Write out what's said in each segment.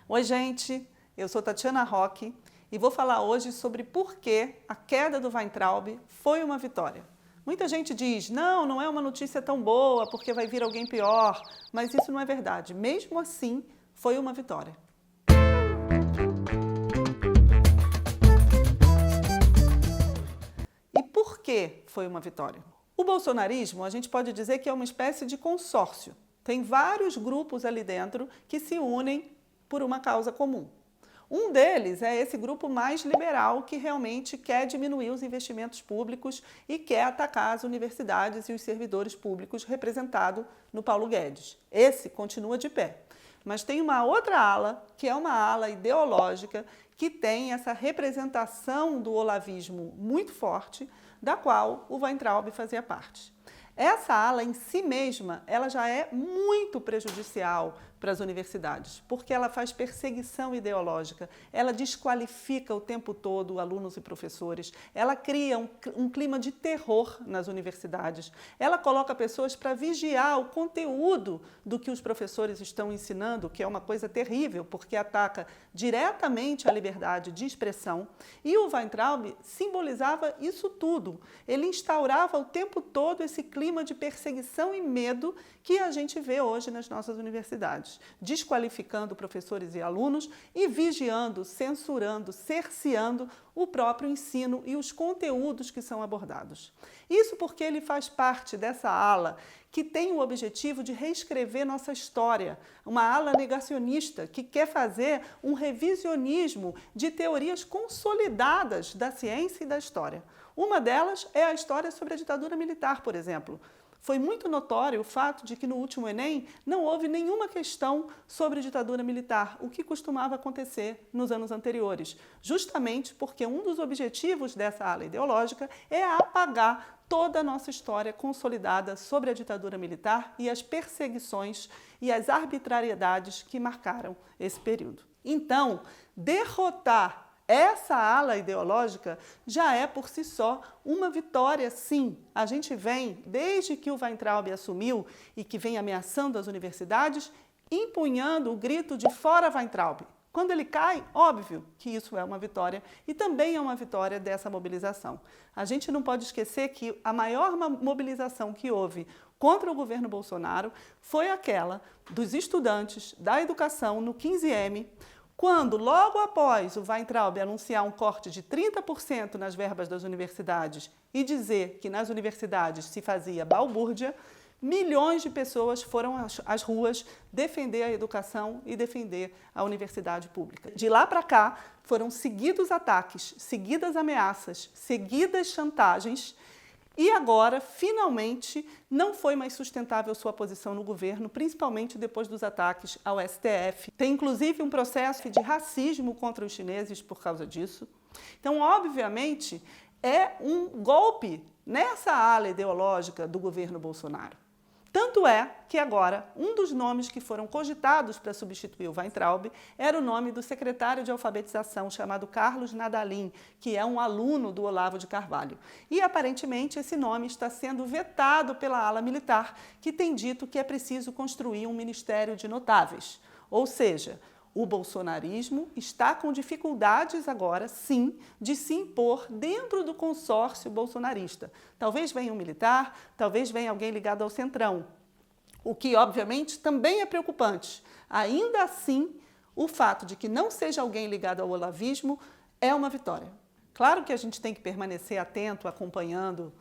Oi, gente! Eu sou Tatiana Roque e vou falar hoje sobre por que a queda do Weintraub foi uma vitória. Muita gente diz, não é uma notícia tão boa porque vai vir alguém pior, mas isso não é verdade. Mesmo assim, foi uma vitória. E por que foi uma vitória? O bolsonarismo, a gente pode dizer que é uma espécie de consórcio. Tem vários grupos ali dentro que se unem por uma causa comum. Um deles é esse grupo mais liberal que realmente quer diminuir os investimentos públicos e quer atacar as universidades e os servidores públicos representados no Paulo Guedes. Esse continua de pé. Mas tem uma outra ala, que é uma ala ideológica, que tem essa representação do olavismo muito forte, da qual o Weintraub fazia parte. Essa ala em si mesma, ela já é muito prejudicial para as universidades, porque ela faz perseguição ideológica, ela desqualifica o tempo todo alunos e professores, ela cria um clima de terror nas universidades, ela coloca pessoas para vigiar o conteúdo do que os professores estão ensinando, que é uma coisa terrível, porque ataca diretamente a liberdade de expressão, e o Weintraub simbolizava isso tudo, ele instaurava o tempo todo esse clima de perseguição e medo que a gente vê hoje nas nossas universidades, desqualificando professores e alunos e vigiando, censurando, cerceando o próprio ensino e os conteúdos que são abordados. Isso porque ele faz parte dessa ala que tem o objetivo de reescrever nossa história, uma ala negacionista que quer fazer um revisionismo de teorias consolidadas da ciência e da história. Uma delas é a história sobre a ditadura militar, por exemplo. Foi muito notório o fato de que no último Enem não houve nenhuma questão sobre ditadura militar, o que costumava acontecer nos anos anteriores, justamente porque um dos objetivos dessa ala ideológica é apagar toda a nossa história consolidada sobre a ditadura militar e as perseguições e as arbitrariedades que marcaram esse período. Então, derrotar essa ala ideológica já é, por si só, uma vitória, sim. A gente vem, desde que o Weintraub assumiu e que vem ameaçando as universidades, empunhando o grito de fora Weintraub. Quando ele cai, óbvio que isso é uma vitória e também é uma vitória dessa mobilização. A gente não pode esquecer que a maior mobilização que houve contra o governo Bolsonaro foi aquela dos estudantes da educação no 15M, quando, logo após o Weintraub anunciar um corte de 30% nas verbas das universidades e dizer que nas universidades se fazia balbúrdia, milhões de pessoas foram às ruas defender a educação e defender a universidade pública. De lá para cá, foram seguidos ataques, seguidas ameaças, seguidas chantagens. E agora, finalmente, não foi mais sustentável sua posição no governo, principalmente depois dos ataques ao STF. Tem, inclusive, um processo de racismo contra os chineses por causa disso. Então, obviamente, é um golpe nessa ala ideológica do governo Bolsonaro. Tanto é que agora, um dos nomes que foram cogitados para substituir o Weintraub era o nome do secretário de alfabetização, chamado Carlos Nadalim, que é um aluno do Olavo de Carvalho. E, aparentemente, esse nome está sendo vetado pela ala militar, que tem dito que é preciso construir um ministério de notáveis. Ou seja, o bolsonarismo está com dificuldades agora, sim, de se impor dentro do consórcio bolsonarista. Talvez venha um militar, talvez venha alguém ligado ao Centrão, o que, obviamente, também é preocupante. Ainda assim, o fato de que não seja alguém ligado ao olavismo é uma vitória. Claro que a gente tem que permanecer atento, acompanhando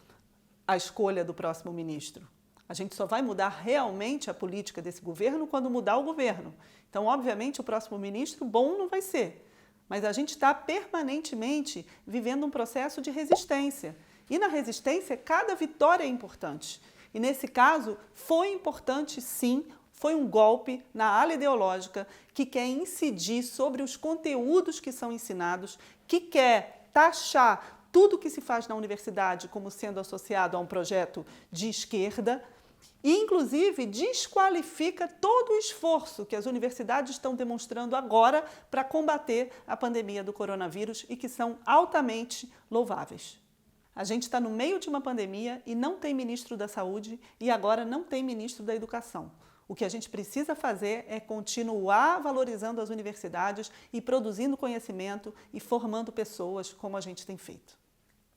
a escolha do próximo ministro. A gente só vai mudar realmente a política desse governo quando mudar o governo. Então, obviamente, o próximo ministro bom não vai ser. Mas a gente está permanentemente vivendo um processo de resistência. E na resistência, cada vitória é importante. E nesse caso, foi importante, sim, foi um golpe na ala ideológica que quer incidir sobre os conteúdos que são ensinados, que quer taxar tudo que se faz na universidade como sendo associado a um projeto de esquerda e, inclusive, desqualifica todo o esforço que as universidades estão demonstrando agora para combater a pandemia do coronavírus e que são altamente louváveis. A gente está no meio de uma pandemia e não tem ministro da Saúde e agora não tem ministro da Educação. O que a gente precisa fazer é continuar valorizando as universidades e produzindo conhecimento e formando pessoas como a gente tem feito.